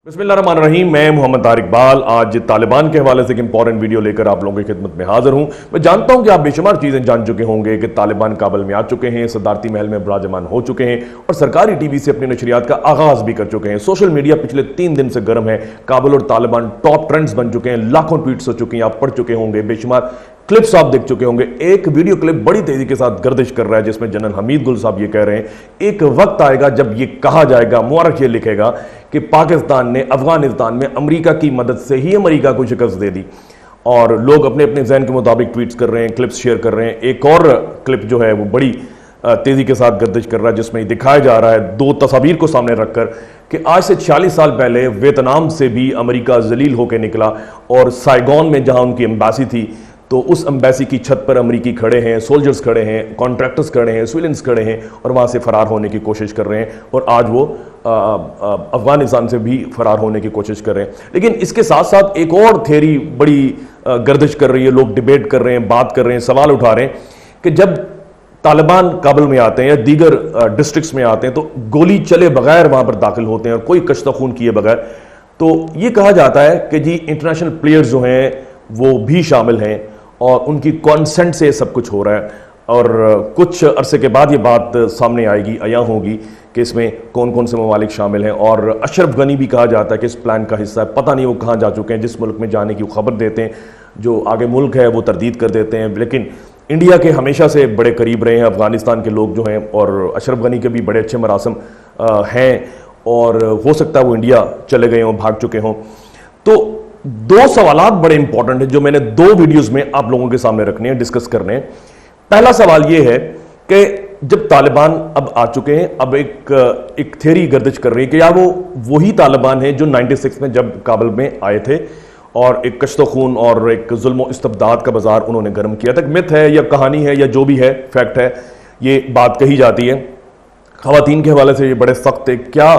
बिस्मिल्लाहिर्रहमानिर्रहीम। मैं मोहम्मद तारिक बाल आज तालिबान के हवाले से एक इंपॉर्टेंट वीडियो लेकर आप लोगों की खिदमत में हाजिर हूं। मैं जानता हूं कि आप बेशुमार चीजें जान चुके होंगे कि तालिबान काबुल में आ चुके हैं, सदारती महल में विराजमान हो चुके हैं और सरकारी टीवी से अपनी नशरियात का आगाज भी कर चुके हैं। सोशल मीडिया पिछले 3 दिन से गर्म है। काबुल और तालिबान टॉप ट्रेंड्स बन चुके हैं, लाखों ट्वीट्स हो चुकी हैं, आप पढ़ चुके होंगे, बेशुमार क्लिप्स आप देख चुके होंगे। एक वीडियो क्लिप बड़ी तेजी के साथ गर्दिश कर रहा है जिसमें जनरल हमीद गुल साहब ये कह रहे हैं एक वक्त आएगा जब ये कहा जाएगा, मुबारक ये लिखेगा कि पाकिस्तान ने अफगानिस्तान में अमेरिका की मदद से ही अमेरिका को शिकस्त दे दी। और लोग अपने अपने जहन के मुताबिक ट्वीट्स कर रहे हैं, क्लिप्स शेयर कर रहे हैं। एक और क्लिप जो है वो बड़ी तेजी के साथ गर्दिश कर रहा है जिसमें दिखाया जा रहा है 2 तस्वीर को सामने रखकर कि आज से 40 साल पहले वियतनाम से भी अमेरिका जलील होकर निकला और साइगोन में जहां उनकी एम्बेसी थी तो उस एम्बेसी की छत पर अमेरिकी खड़े हैं, सोल्जर्स खड़े हैं, कॉन्ट्रैक्टर्स खड़े हैं, सिविलियंस खड़े हैं और वहां से फरार होने की कोशिश कर रहे हैं। और आज वो अफगानिस्तान से भी फरार होने की कोशिश कर रहे हैं। लेकिन इसके साथ साथ एक और थ्योरी बड़ी गर्दिश कर रही है, लोग डिबेट कर रहे हैं, बात कर रहे हैं, सवाल उठा रहे हैं कि जब तालिबान काबुल में आते हैं या दीगर डिस्ट्रिक्ट्स में आते हैं तो गोली चले बगैर वहां पर दाखिल होते हैं और कोई कश्त खून किए बगैर। तो ये कहा जाता है कि जी इंटरनेशनल प्लेयर्स जो हैं वो भी शामिल हैं और उनकी कॉन्सेंट से सब कुछ हो रहा है। और कुछ अरसे के बाद ये बात सामने आएगी, अया होगी कि इसमें कौन कौन से ममालिक शामिल हैं। और अशरफ गनी भी कहा जाता है कि इस प्लान का हिस्सा है। पता नहीं वो कहाँ जा चुके हैं, जिस मुल्क में जाने की खबर देते हैं, जो आगे मुल्क है वो तरदीद कर देते हैं। लेकिन इंडिया के हमेशा से बड़े करीब रहे हैं अफगानिस्तान के लोग जो हैं और अशरफ गनी के भी बड़े अच्छे मरासम हैं और हो सकता है वो इंडिया चले गए हों, भाग चुके हों। तो 2 सवालात बड़े इंपॉर्टेंट हैं जो मैंने 2 वीडियोस में आप लोगों के सामने रखने हैं, डिस्कस करने हैं। पहला सवाल यह है कि जब तालिबान अब आ चुके हैं, अब एक थ्योरी गर्दिश कर रही है कि या वो वही तालिबान है जो 96 में जब काबुल में आए थे और एक कश्त खून और एक जुल्म इस्तबदाद का बाजार उन्होंने गर्म किया था। मिथ है या कहानी है या जो भी है, फैक्ट है, ये बात कही जाती है। खवातीन के हवाले से ये बड़े सख्त है, क्या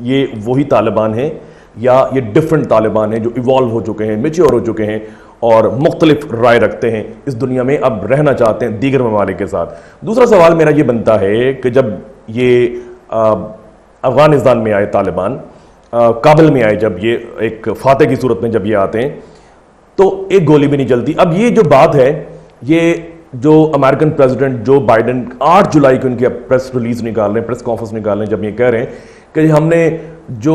ये वही तालिबान है या ये डिफरेंट तालिबान हैं जो इवॉल्व हो चुके हैं, मैच्योर हो चुके हैं और मुख्तलिफ राय रखते हैं, इस दुनिया में अब रहना चाहते हैं दीगर ममालिक के साथ। दूसरा सवाल मेरा ये बनता है कि जब ये अफगानिस्तान में आए तालिबान, काबुल में आए, जब ये एक फाते की सूरत में जब ये आते हैं तो एक गोली भी नहीं चलती। अब ये जो बात है, ये जो अमेरिकन प्रेसिडेंट जो बाइडेन 8 जुलाई को उनकी प्रेस रिलीज निकाल रहे हैं, प्रेस कॉन्फ्रेंस निकाल रहे हैं, जब ये कह रहे हैं कि हमने जो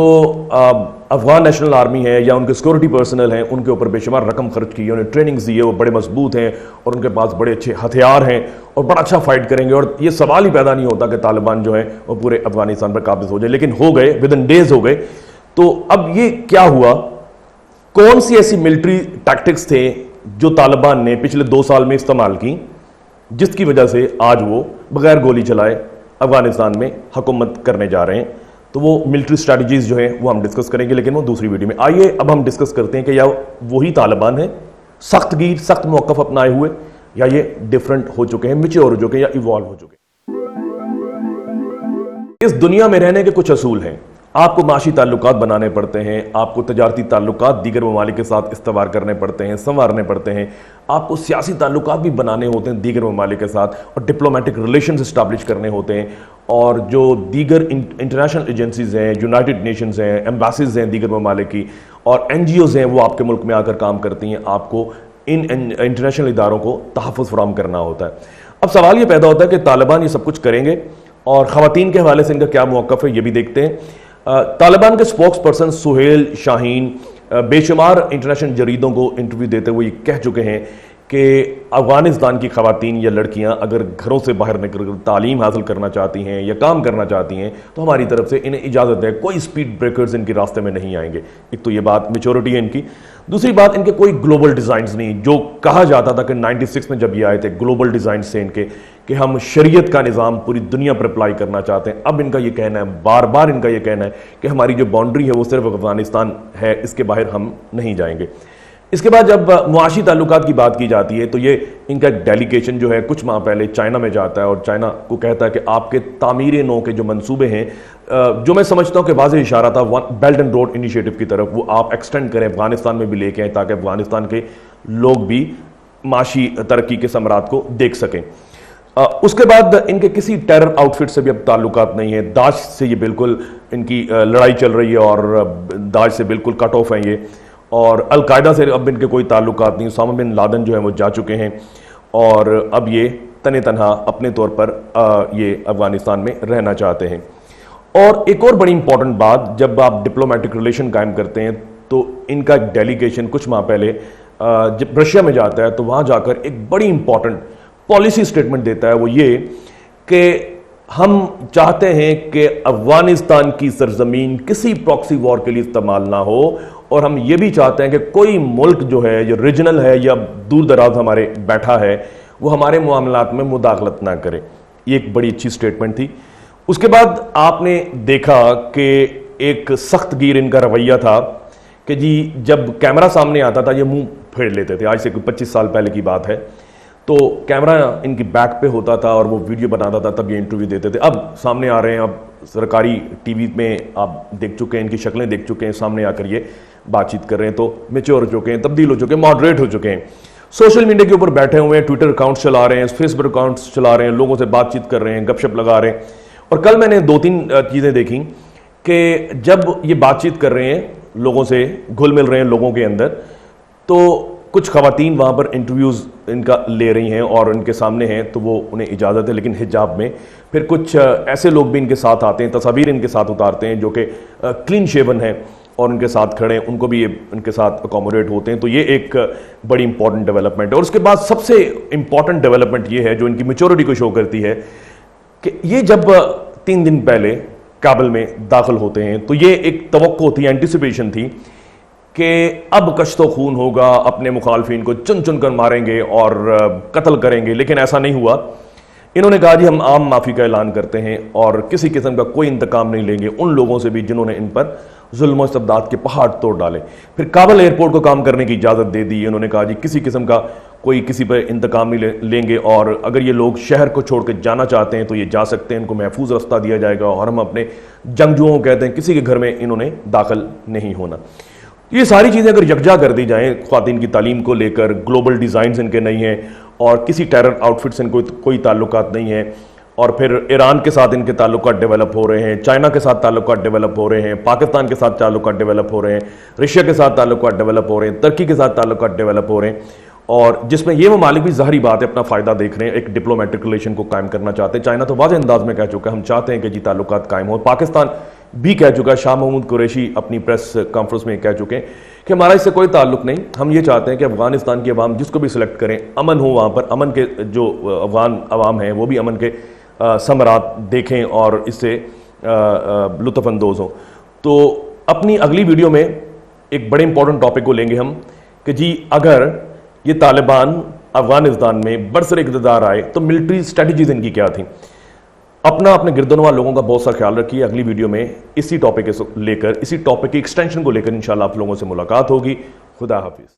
अफगान नेशनल आर्मी है या उनके सिक्योरिटी पर्सनल हैं उनके ऊपर बेशुमार रकम खर्च की है, उन्हें ट्रेनिंग्स दी है, वो बड़े मजबूत हैं और उनके पास बड़े अच्छे हथियार हैं और बड़ा अच्छा फाइट करेंगे। और ये सवाल ही पैदा नहीं होता कि तालिबान जो है वो पूरे अफगानिस्तान पर काबिज हो जाए, लेकिन हो गए, विद इन डेज हो गए। तो अब ये क्या हुआ, कौन सी ऐसी मिलिट्री टैक्टिक्स थे जो तालिबान ने पिछले 2 साल में इस्तेमाल की जिसकी वजह से आज वो बगैर गोली चलाए अफगानिस्तान में हुकूमत करने जा रहे हैं। तो वो मिलिट्री स्ट्रैटेजीज जो है वो हम डिस्कस करेंगे, लेकिन वो दूसरी वीडियो में। आइए अब हम डिस्कस करते हैं कि या वही तालिबान है सख्त गिर, सख्त मौक़िफ़ अपनाए हुए, या ये डिफरेंट हो चुके हैं, मैच्योर हो चुके हैं या इवॉल्व हो चुके हैं। इस दुनिया में रहने के कुछ असूल हैं। आपको माशी ताल्लुकात बनाने पड़ते हैं, आपको तजारती ताल्लुकात दीगर ममालिक के साथ इस्तेवार करने पड़ते हैं, संवारने पड़ते हैं, आपको सियासी ताल्लुकात भी बनाने होते हैं दीगर ममालिक के साथ और डिप्लोमेटिक रिलेशंस इस्टाब्लिश करने होते हैं। और जो दीगर इंटरनेशनल एजेंसीज हैं, यूनाइटेड नेशंस हैं, एम्बेसीज हैं दीगर ममालिक की और NGOs हैं, वो आपके मुल्क में आकर काम करती हैं। आपको इन इंटरनेशनल इदारों को तहफ़्फ़ुज़ फराहम करना होता है। अब सवाल ये पैदा होता है कि तालिबान ये सब कुछ करेंगे और ख़वातीन के हवाले से इनका क्या मौक़िफ़ है, ये भी देखते हैं। तालिबान के स्पोक्स पर्सन सुहेल शाहीन बेशुमार इंटरनेशनल जरीदों को इंटरव्यू देते हुए कह चुके हैं कि अफगानिस्तान की खवातीन या लड़कियां अगर घरों से बाहर निकल तालीम हासिल करना चाहती हैं या काम करना चाहती हैं तो हमारी तरफ से इन्हें इजाज़त है, कोई स्पीड ब्रेकर्स इनके रास्ते में नहीं आएंगे। एक तो ये बात मैच्योरिटी है इनकी। दूसरी बात, इनके कोई ग्लोबल डिज़ाइंस नहीं, जो कहा जाता था कि 96 में जब ये आए थे ग्लोबल डिज़ाइंस थे इनके कि हम शरीयत का निज़ाम पूरी दुनिया पर अप्लाई करना चाहते हैं। अब इनका ये कहना है, बार बार इनका ये कहना है कि हमारी जो बाउंड्री है वो सिर्फ अफगानिस्तान है, इसके बाहर हम नहीं जाएंगे। इसके बाद जब मुआशी ताल्लुकात की बात की जाती है तो ये इनका एक डेलीगेशन जो है कुछ माह पहले चाइना में जाता है और चाइना को कहता है कि आपके तामीर नौ के जो मंसूबे हैं, जो मैं समझता हूँ कि वाज़ेह इशारा था बेल्ट एंड रोड इनिशिएटिव की तरफ, वो आप एक्सटेंड करें, अफगानिस्तान में भी लेके आए ताकि अफगानिस्तान के लोग भी माशी तरक्की के समरात को देख सकें। उसके बाद इनके किसी टेरर आउटफिट से भी अब ताल्लुकात नहीं है। दाश से ये बिल्कुल इनकी लड़ाई चल रही है और दाश से बिल्कुल कट ऑफ है ये, और अलकायदा से अब इनके कोई ताल्लुकात नहीं। उसामा बिन लादेन जो है वो जा चुके हैं और अब ये तने तनहा अपने तौर पर ये अफगानिस्तान में रहना चाहते हैं। और एक और बड़ी इंपॉर्टेंट बात, जब आप डिप्लोमेटिक रिलेशन कायम करते हैं तो इनका डेलीगेशन कुछ माह पहले जब रशिया में जाता है तो वहां जाकर एक बड़ी इंपॉर्टेंट पॉलिसी स्टेटमेंट देता है, वो ये कि हम चाहते हैं कि अफगानिस्तान की सरजमीन किसी प्रॉक्सी वॉर के लिए इस्तेमाल ना हो, और हम ये भी चाहते हैं कि कोई मुल्क जो है, जो रीजनल है या दूर दराज हमारे बैठा है, वो हमारे मामलात में मुदाखलत ना करे। ये एक बड़ी अच्छी स्टेटमेंट थी। उसके बाद आपने देखा कि एक सख्त गिर इनका रवैया था कि जी जब कैमरा सामने आता था ये मुंह फेर लेते थे। आज से 25 साल पहले की बात है, तो कैमरा इनकी बैक पे होता था और वो वीडियो बनाता था, तब ये इंटरव्यू देते थे। अब सामने आ रहे हैं, अब सरकारी टीवी में आप देख चुके हैं, इनकी शक्लें देख चुके हैं, सामने आकर ये बातचीत कर रहे हैं, तो मैच्योर हो चुके हैं, तब्दील हो चुके हैं, मॉडरेट हो चुके हैं, सोशल मीडिया के ऊपर बैठे हुए हैं, ट्विटर अकाउंट्स चला रहे हैं, फेसबुक अकाउंट्स चला रहे हैं, लोगों से बातचीत कर रहे हैं, गपशप लगा रहे हैं। और कल मैंने 2-3 चीज़ें देखी कि जब ये बातचीत कर रहे हैं, लोगों से घुल मिल रहे हैं लोगों के अंदर, तो कुछ खवातीन वहाँ पर इंटरव्यूज़ इनका ले रही हैं और इनके सामने हैं, तो वो उन्हें इजाज़त है लेकिन हिजाब में। फिर कुछ ऐसे लोग भी इनके साथ आते हैं, तस्वीर इनके साथ उतारते हैं जो कि क्लीन शेवन है और उनके साथ खड़े हैं, उनको भी ये इनके साथ अकोमोडेट होते हैं। तो ये एक बड़ी इंपॉर्टेंट डेवलपमेंट है। और उसके बाद सबसे इंपॉर्टेंट डेवलपमेंट ये है जो इनकी मैच्योरिटी को शो करती है कि ये जब 3 दिन पहले काबुल में दाखिल होते हैं तो ये एक तवक्को थी, एंटिसिपेशन थी कि अब कश्तो खून होगा, अपने मुखालफिन को चुन चुन कर मारेंगे और कत्ल करेंगे, लेकिन ऐसा नहीं हुआ। इन्होंने कहा जी हम आम माफ़ी का ऐलान करते हैं और किसी किस्म का कोई इंतकाम नहीं लेंगे उन लोगों से भी जिन्होंने इन पर जुल्म और इस्तबदाद के पहाड़ तोड़ डाले। फिर काबुल एयरपोर्ट को काम करने की इजाज़त दे दी। इन्होंने कहा जी किसी किस्म का कोई किसी पर इंतकाम नहीं लेंगे, और अगर ये लोग शहर को छोड़ कर जाना चाहते हैं तो ये जा सकते हैं, इनको महफूज रास्ता दिया जाएगा, और हम अपने जंगजुओं को कहते हैं किसी के घर में इन्होंने दाखिल नहीं होना। ये सारी चीज़ें अगर यकजा कर दी जाएँ, ख्वातीन की तालीम को लेकर ग्लोबल डिज़ाइन इनके नहीं हैं और किसी टेरर आउटफिट से इनको कोई ताल्लुकात नहीं है, और फिर ईरान के साथ इनके ताल्लुकात डेवलप हो रहे हैं, चाइना के साथ ताल्लुकात डेवलप हो रहे हैं, पाकिस्तान के साथ ताल्लुकात डेवलप हो रहे हैं, रशिया के साथ ताल्लुकात डेवलप हो रहे हैं, तुर्की के साथ ताल्लुकात डेवलप हो रहे हैं, और जिसमें ये ममालिक भी ज़ाहिरी बात है अपना फ़ायदा देख रहे हैं, एक डिप्लोमेटिक रिलेशन को कायम करना चाहते हैं। चाइना तो वाज़ेह अंदाज में कह चुका है हम चाहते हैं कि जी ताल्लुकात कायम हो। पाकिस्तान भी कह चुका है, शाह महमूद कुरैशी अपनी प्रेस कॉन्फ्रेंस में कह चुके हैं कि हमारा इससे कोई ताल्लुक नहीं, हम ये चाहते हैं कि अफगानिस्तान की अवाम जिसको भी सिलेक्ट करें अमन हो, वहाँ पर अमन के जो अफगान अवाम हैं वो भी अमन के समरात देखें और इससे लुत्फ़अंदोज़ हों। तो अपनी अगली वीडियो में एक बड़े इंपॉर्टेंट टॉपिक को लेंगे हम कि जी अगर ये तालिबान अफगानिस्तान में बरसर इक़्तिदार आए तो मिलिट्री स्ट्रेटजीज इनकी क्या थी। अपने गिरदोनवा लोगों का बहुत सा ख्याल रखिए। अगली वीडियो में इसी टॉपिक के लेकर, इसी टॉपिक की एक्सटेंशन को लेकर इंशाल्लाह आप लोगों से मुलाकात होगी। खुदा हाफिज़।